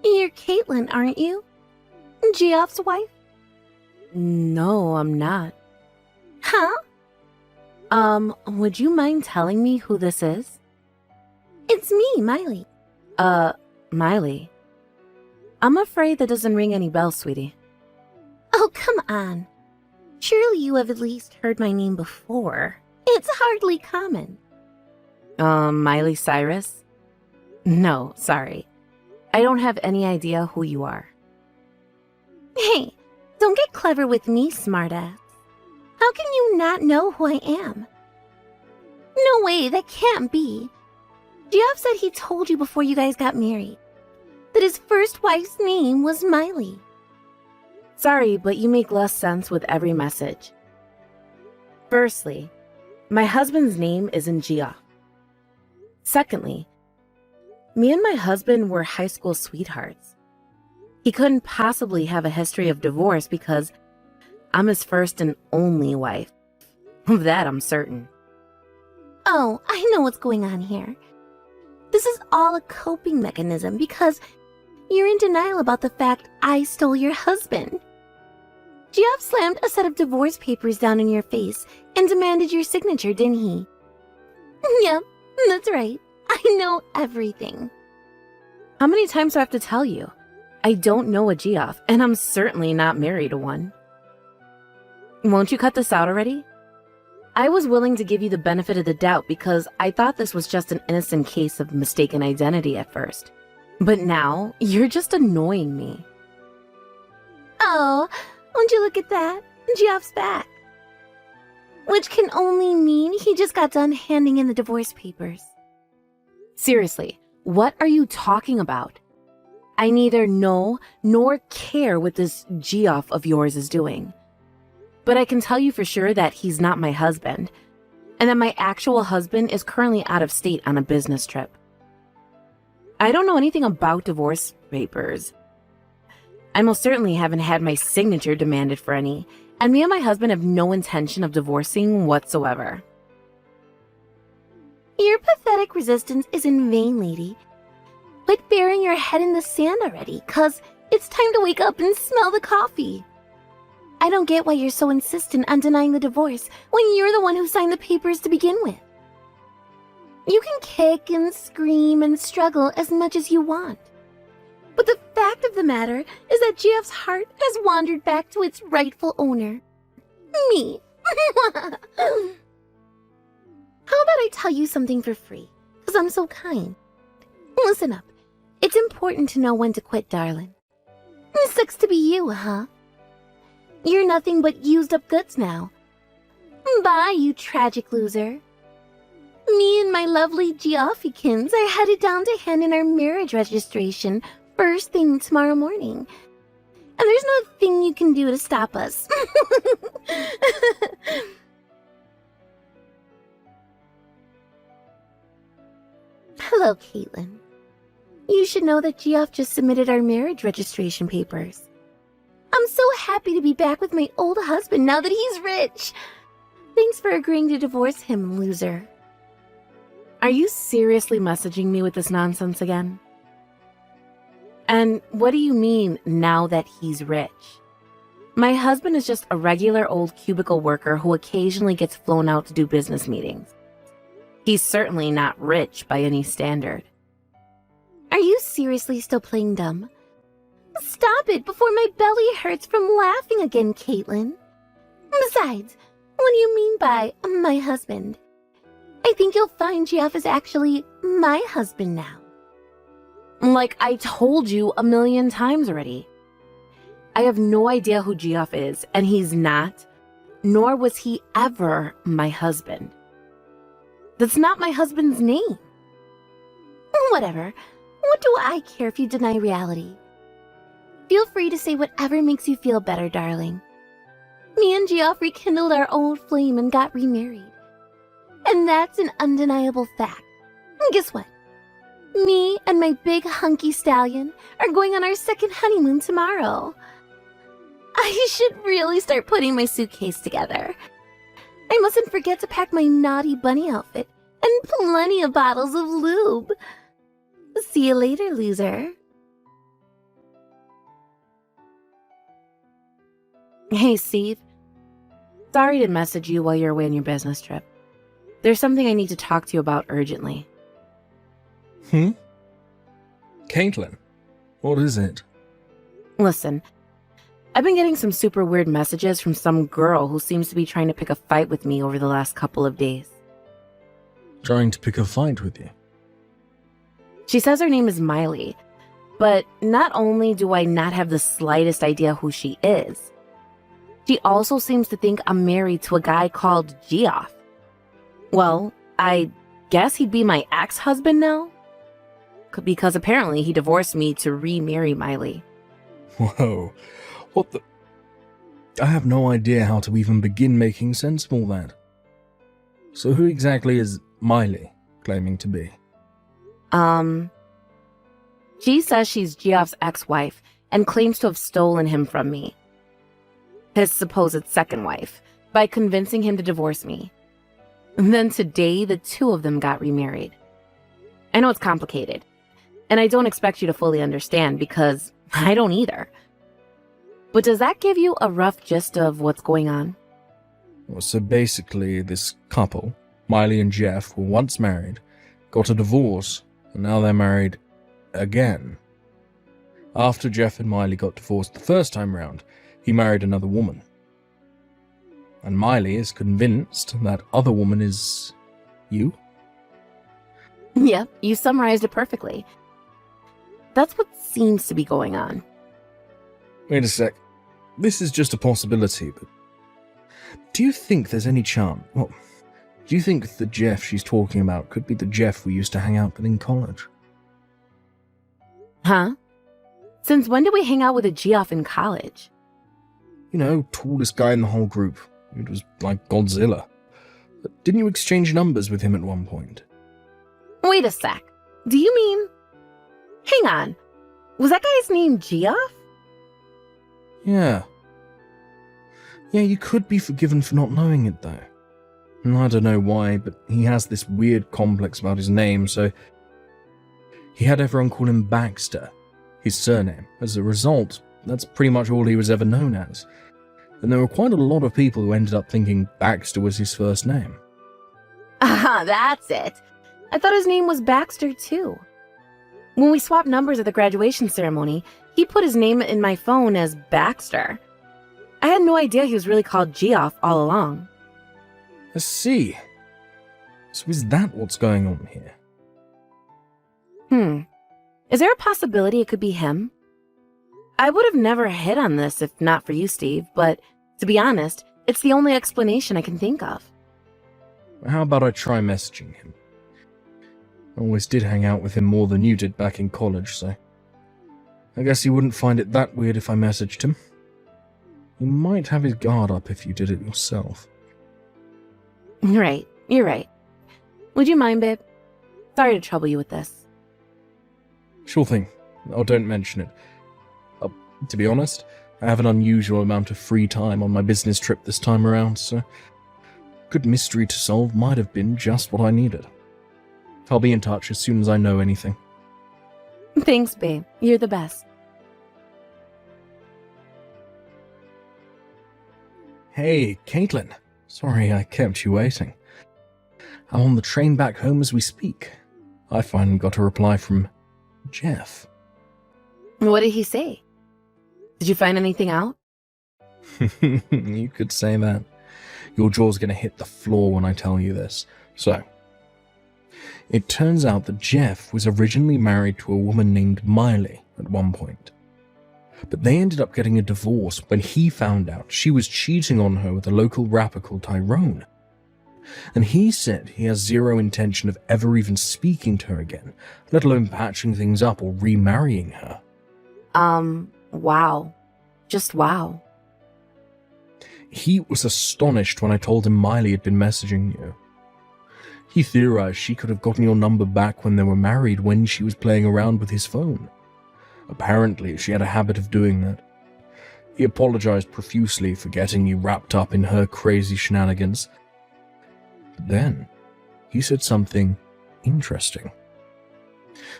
You're Caitlin, aren't you? Geoff's wife? No, I'm not. Huh? Would you mind telling me who this is? It's me, Miley. Miley. I'm afraid that doesn't ring any bells, sweetie. Oh, come on. Surely you have at least heard my name before. It's hardly common. Miley Cyrus? No, sorry. I don't have any idea who you are. Hey, don't get clever with me, smartass. How can you not know who I am? No way, that can't be. Geoff said he told you before you guys got married that his first wife's name was Miley. Sorry, but you make less sense with every message. Firstly, my husband's name isn't Geoff. Secondly, me and my husband were high school sweethearts. He couldn't possibly have a history of divorce because I'm his first and only wife. Of that, I'm certain. Oh, I know what's going on here. This is all a coping mechanism because you're in denial about the fact I stole your husband. Geoff slammed a set of divorce papers down in your face and demanded your signature, didn't he? Yep, that's right. I know everything. How many times do I have to tell you? I don't know a Geoff, and I'm certainly not married to one. Won't you cut this out already? I was willing to give you the benefit of the doubt because I thought this was just an innocent case of mistaken identity at first. But now, you're just annoying me. Oh, won't you look at that? Geoff's back. Which can only mean he just got done handing in the divorce papers. Seriously, what are you talking about? I neither know nor care what this Geoff of yours is doing. But I can tell you for sure that he's not my husband, and that my actual husband is currently out of state on a business trip. I don't know anything about divorce papers. I most certainly haven't had my signature demanded for any, and me and my husband have no intention of divorcing whatsoever. Your pathetic resistance is in vain, lady. Quit burying your head in the sand already, 'cause it's time to wake up and smell the coffee. I don't get why you're so insistent on denying the divorce when you're the one who signed the papers to begin with. You can kick and scream and struggle as much as you want. But the fact of the matter is that Geoff's heart has wandered back to its rightful owner. Me. How about I tell you something for free, 'cause I'm so kind? Listen up. It's important to know when to quit, darling. Sucks to be you, huh? You're nothing but used up goods now. Bye, you tragic loser. Me and my lovely Geoffykins are headed down to hand in our marriage registration first thing tomorrow morning. And there's nothing you can do to stop us. Hello, Caitlin. You should know that Geoff just submitted our marriage registration papers. I'm so happy to be back with my old husband now that he's rich. Thanks for agreeing to divorce him, loser. Are you seriously messaging me with this nonsense again? And what do you mean, now that he's rich? My husband is just a regular old cubicle worker who occasionally gets flown out to do business meetings. He's certainly not rich by any standard. Are you seriously still playing dumb? Stop it before my belly hurts from laughing again, Caitlin. Besides, what do you mean by my husband? I think you'll find Geoff is actually my husband now. Like I told you 1,000,000 times already. I have no idea who Geoff is, and he's not, nor was he ever my husband. That's not my husband's name. Whatever. What do I care if you deny reality? Feel free to say whatever makes you feel better, darling. Me and Geoff rekindled our old flame and got remarried. And that's an undeniable fact. And guess what? Me and my big hunky stallion are going on our second honeymoon tomorrow. I should really start putting my suitcase together. I mustn't forget to pack my naughty bunny outfit and plenty of bottles of lube. See you later, loser. Hey, Steve. Sorry to message you while you're away on your business trip. There's something I need to talk to you about urgently. Caitlin, what is it? Listen, I've been getting some super weird messages from some girl who seems to be trying to pick a fight with me over the last couple of days. Trying to pick a fight with you? She says her name is Miley, but not only do I not have the slightest idea who she is, she also seems to think I'm married to a guy called Geoff. Well, I guess he'd be my ex-husband now? Because apparently he divorced me to remarry Miley. Whoa, what the... I have no idea how to even begin making sense of all that. So who exactly is Miley claiming to be? She says she's Geoff's ex-wife and claims to have stolen him from me, his supposed second wife, by convincing him to divorce me. And then today, the two of them got remarried. I know it's complicated, and I don't expect you to fully understand because I don't either. But does that give you a rough gist of what's going on? Well, so basically, this couple, Miley and Jeff, were once married, got a divorce, and now they're married again. After Jeff and Miley got divorced the first time round, he married another woman. And Miley is convinced that other woman is... you? Yep, you summarized it perfectly. That's what seems to be going on. Wait a sec. This is just a possibility, but... do you think there's any chance... well, do you think the Jeff she's talking about could be the Jeff we used to hang out with in college? Huh? Since when did we hang out with a Geoff in college? You know, tallest guy in the whole group. It was like Godzilla. But didn't you exchange numbers with him at one point? Wait a sec. Do you mean... hang on. Was that guy's name Geoff? Yeah. Yeah, you could be forgiven for not knowing it, though. And I don't know why, but he has this weird complex about his name, so... he had everyone call him Baxter, his surname. As a result, that's pretty much all he was ever known as. And there were quite a lot of people who ended up thinking Baxter was his first name. Ah, that's it. I thought his name was Baxter, too. When we swapped numbers at the graduation ceremony, he put his name in my phone as Baxter. I had no idea he was really called Geoff all along. I see. So is that what's going on here? Is there a possibility it could be him? I would have never hit on this if not for you, Steve, but to be honest, it's the only explanation I can think of. How about I try messaging him? I always did hang out with him more than you did back in college, so... I guess you wouldn't find it that weird if I messaged him. You might have his guard up if you did it yourself. Right, you're right. Would you mind, babe? Sorry to trouble you with this. Sure thing. Oh, don't mention it. To be honest, I have an unusual amount of free time on my business trip this time around, so... good mystery to solve might have been just what I needed. I'll be in touch as soon as I know anything. Thanks, babe. You're the best. Hey, Caitlin. Sorry I kept you waiting. I'm on the train back home as we speak. I finally got a reply from Jeff. What did he say? Did you find anything out? You could say that. Your jaw's gonna hit the floor when I tell you this. So, it turns out that Jeff was originally married to a woman named Miley at one point. But they ended up getting a divorce when he found out she was cheating on her with a local rapper called Tyrone. And he said he has zero intention of ever even speaking to her again, let alone patching things up or remarrying her. Wow. Just wow. He was astonished when I told him Miley had been messaging you. He theorized she could have gotten your number back when they were married when she was playing around with his phone. Apparently, she had a habit of doing that. He apologized profusely for getting you wrapped up in her crazy shenanigans. But then, he said something interesting.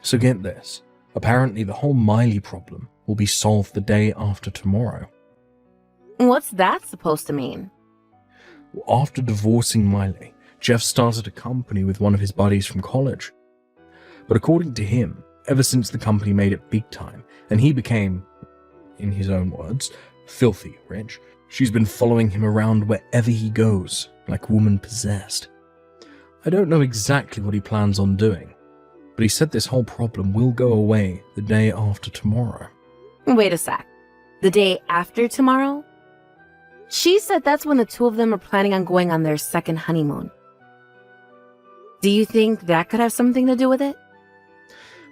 So get this. Apparently, the whole Miley problem will be solved the day after tomorrow. What's that supposed to mean? After divorcing Miley, Jeff started a company with one of his buddies from college. But according to him, ever since the company made it big time, and he became, in his own words, filthy rich, she's been following him around wherever he goes, like a woman possessed. I don't know exactly what he plans on doing, but he said this whole problem will go away the day after tomorrow. Wait a sec. The day after tomorrow? She said that's when the two of them are planning on going on their second honeymoon. Do you think that could have something to do with it?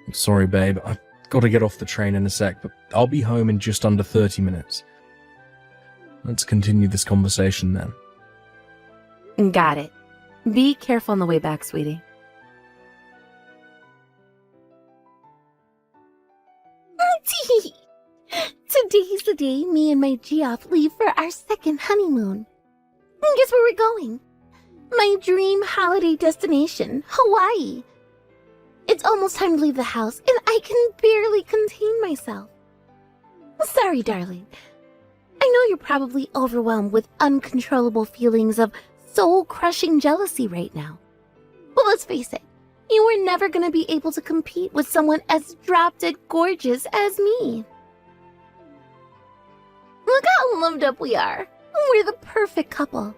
I'm sorry, babe. I've got to get off the train in a sec, but I'll be home in just under 30 minutes. Let's continue this conversation then. Got it. Be careful on the way back, sweetie. Today's the day me and my Geoff leave for our second honeymoon. Guess where we're going? My dream holiday destination, Hawaii. It's almost time to leave the house, and I can barely contain myself. Sorry, darling. I know you're probably overwhelmed with uncontrollable feelings of soul-crushing jealousy right now. But let's face it, you were never going to be able to compete with someone as drop-dead gorgeous as me. Look how loved up we are. We're the perfect couple.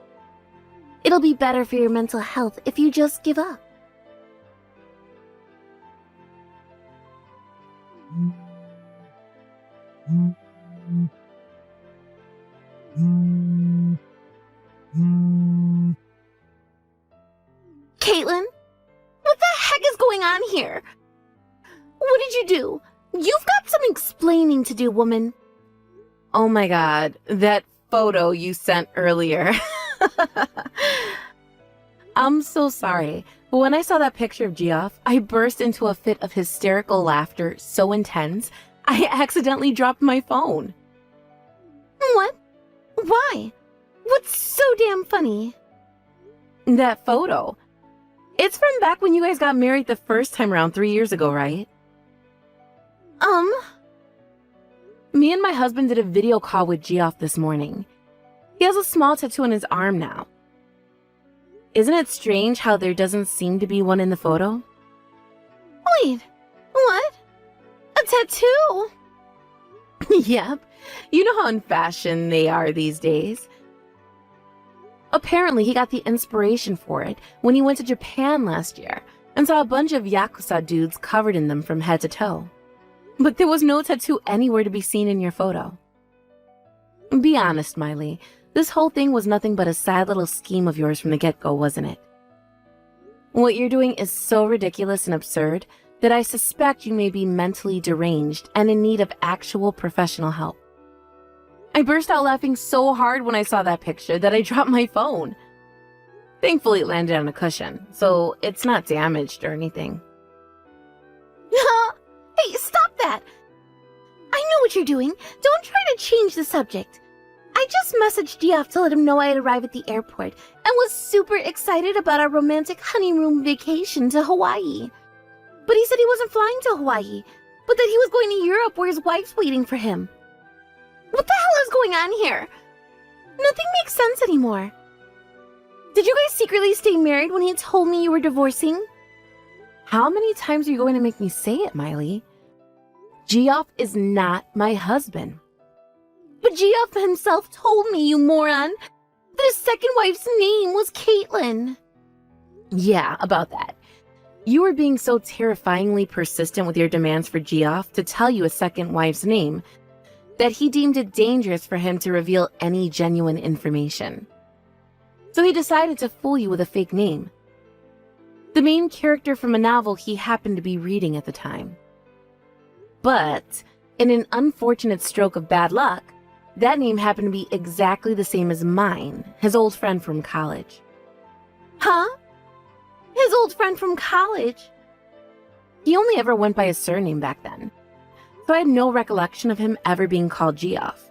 It'll be better for your mental health if you just give up. Caitlin, what the heck is going on here? What did you do? You've got some explaining to do, woman. Oh my god, that photo you sent earlier. I'm so sorry, but when I saw that picture of Geoff, I burst into a fit of hysterical laughter so intense, I accidentally dropped my phone. What? Why? What's so damn funny? That photo. It's from back when you guys got married the first time around 3 years ago, right? Me and my husband did a video call with Geoff this morning. He has a small tattoo on his arm now. Isn't it strange how there doesn't seem to be one in the photo? Wait, what? A tattoo? Yep. You know how in fashion they are these days. Apparently, he got the inspiration for it when he went to Japan last year and saw a bunch of Yakuza dudes covered in them from head to toe. But there was no tattoo anywhere to be seen in your photo. Be honest, Miley. This whole thing was nothing but a sad little scheme of yours from the get-go, wasn't it? What you're doing is so ridiculous and absurd that I suspect you may be mentally deranged and in need of actual professional help. I burst out laughing so hard when I saw that picture that I dropped my phone. Thankfully, it landed on a cushion, so it's not damaged or anything. Hey, stop that! I know what you're doing. Don't try to change the subject. I just messaged Geoff to let him know I'd arrived at the airport and was super excited about our romantic honeymoon vacation to Hawaii. But he said he wasn't flying to Hawaii, but that he was going to Europe where his wife's waiting for him. What the hell is going on here? Nothing makes sense anymore. Did you guys secretly stay married when he told me you were divorcing? How many times are you going to make me say it, Miley? Geoff is not my husband. But Geoff himself told me, you moron, that his second wife's name was Caitlin. Yeah, about that. You were being so terrifyingly persistent with your demands for Geoff to tell you a second wife's name that he deemed it dangerous for him to reveal any genuine information. So he decided to fool you with a fake name. The main character from a novel he happened to be reading at the time. But, in an unfortunate stroke of bad luck, that name happened to be exactly the same as mine, his old friend from college. Huh? His old friend from college? He only ever went by his surname back then, so I had no recollection of him ever being called Geoff.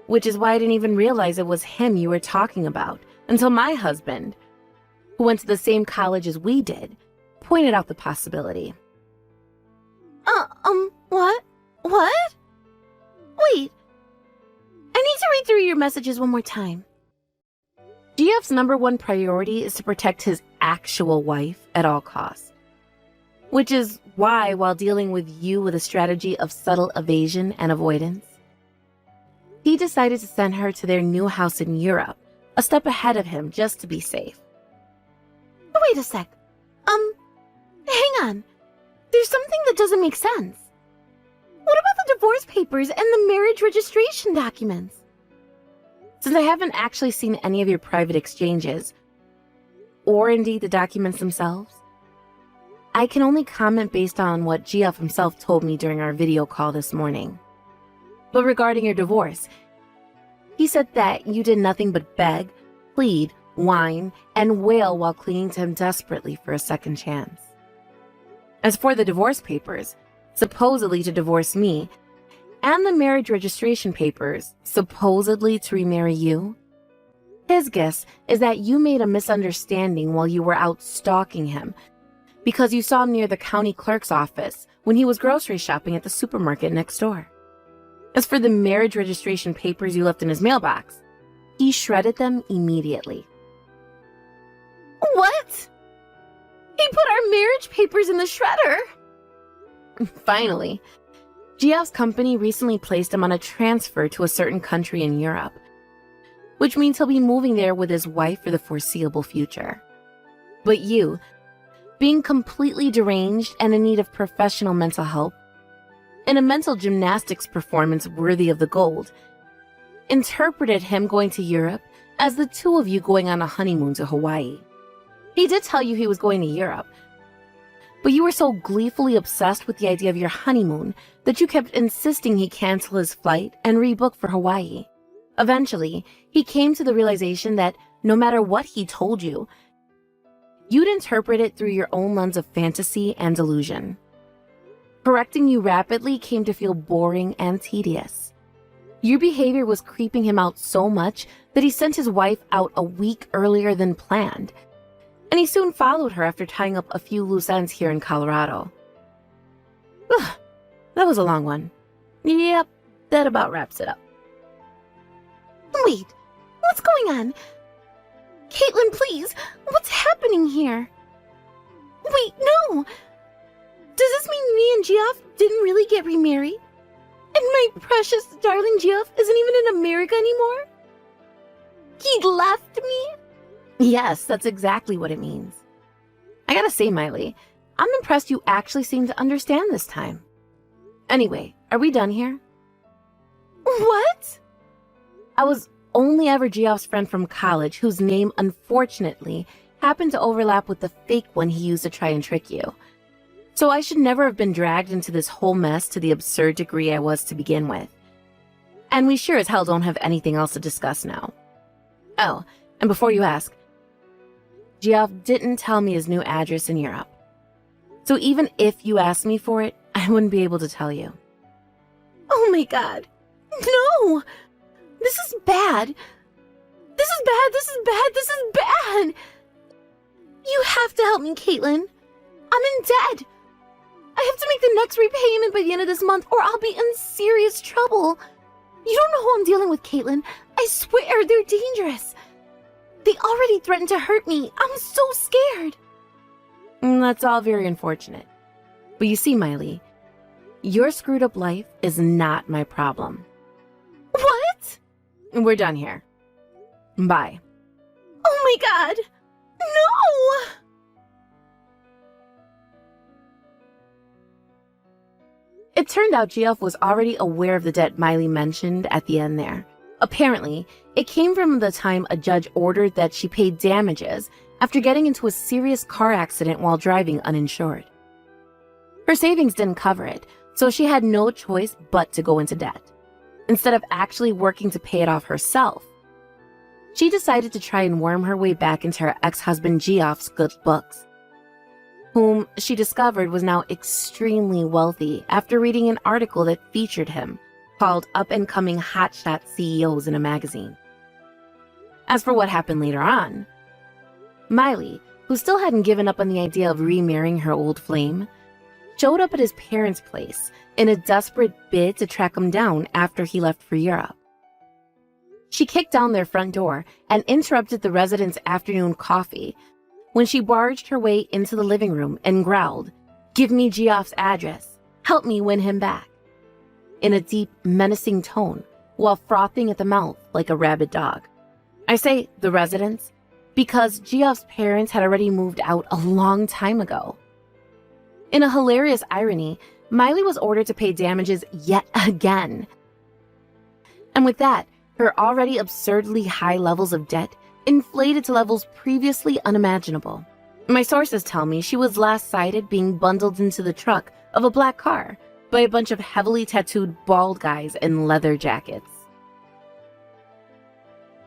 Which is why I didn't even realize it was him you were talking about until my husband, who went to the same college as we did, pointed out the possibility. What? What? Wait. I need to read through your your messages one more time. GF's number one priority is to protect his actual wife at all costs. Which is why, while dealing with you with a strategy of subtle evasion and avoidance, he decided to send her to their new house in Europe, a step ahead of him just to be safe. Wait a sec. Hang on. There's something that doesn't make sense. What about the divorce papers and the marriage registration documents? Since I haven't actually seen any of your private exchanges, or indeed the documents themselves, I can only comment based on what GF himself told me during our video call this morning. But regarding your divorce, he said that you did nothing but beg, plead, whine, and wail while clinging to him desperately for a second chance. As for the divorce papers, supposedly to divorce me, and the marriage registration papers, supposedly to remarry you, his guess is that you made a misunderstanding while you were out stalking him because you saw him near the county clerk's office when he was grocery shopping at the supermarket next door. As for the marriage registration papers you left in his mailbox, he shredded them immediately. What? He put our marriage papers in the shredder! Finally, GF's company recently placed him on a transfer to a certain country in Europe, which means he'll be moving there with his wife for the foreseeable future. But you, being completely deranged and in need of professional mental help, in a mental gymnastics performance worthy of the gold, interpreted him going to Europe as the two of you going on a honeymoon to Hawaii. He did tell you he was going to Europe, but you were so gleefully obsessed with the idea of your honeymoon that you kept insisting he cancel his flight and rebook for Hawaii. Eventually, he came to the realization that no matter what he told you, you'd interpret it through your own lens of fantasy and delusion. Correcting you rapidly came to feel boring and tedious. Your behavior was creeping him out so much that he sent his wife out a week earlier than planned, and he soon followed her after tying up a few loose ends here in Colorado. Ugh, that was a long one. Yep, that about wraps it up. Wait, what's going on? Caitlin, please, what's happening here? Wait, no! Does this mean me and Geoff didn't really get remarried? And my precious, darling Geoff isn't even in America anymore? He left me? Yes, that's exactly what it means. I gotta say, Miley, I'm impressed you actually seem to understand this time. Anyway, are we done here? What? I was only ever Geoff's friend from college whose name, unfortunately, happened to overlap with the fake one he used to try and trick you. So I should never have been dragged into this whole mess to the absurd degree I was to begin with. And we sure as hell don't have anything else to discuss now. Oh, and before you ask, Geoff didn't tell me his new address in Europe. So even if you asked me for it, I wouldn't be able to tell you. Oh my god. No! This is bad. This is bad, this is bad, this is bad! You have to help me, Caitlin. I'm in debt. I have to make the next repayment by the end of this month or I'll be in serious trouble. You don't know who I'm dealing with, Caitlin. I swear they're dangerous. They already threatened to hurt me. I'm so scared. That's all very unfortunate. But you see, Miley, your screwed up life is not my problem. What? We're done here. Bye. Oh my god. No! It turned out Geoff was already aware of the debt Miley mentioned at the end there. Apparently, it came from the time a judge ordered that she pay damages after getting into a serious car accident while driving uninsured. Her savings didn't cover it, so she had no choice but to go into debt. Instead of actually working to pay it off herself, she decided to try and worm her way back into her ex-husband Geoff's good books, whom she discovered was now extremely wealthy after reading an article that featured him, called Up-and-Coming Hotshot CEOs in a magazine. As for what happened later on, Miley, who still hadn't given up on the idea of remarrying her old flame, showed up at his parents' place in a desperate bid to track him down after he left for Europe. She kicked down their front door and interrupted the residents' afternoon coffee when she barged her way into the living room and growled, "Give me Geoff's address. Help me win him back," in a deep, menacing tone, while frothing at the mouth like a rabid dog. I say the residents because Geoff's parents had already moved out a long time ago. In a hilarious irony, Miley was ordered to pay damages yet again. And with that, her already absurdly high levels of debt inflated to levels previously unimaginable. My sources tell me she was last sighted being bundled into the truck of a black car by a bunch of heavily tattooed bald guys in leather jackets.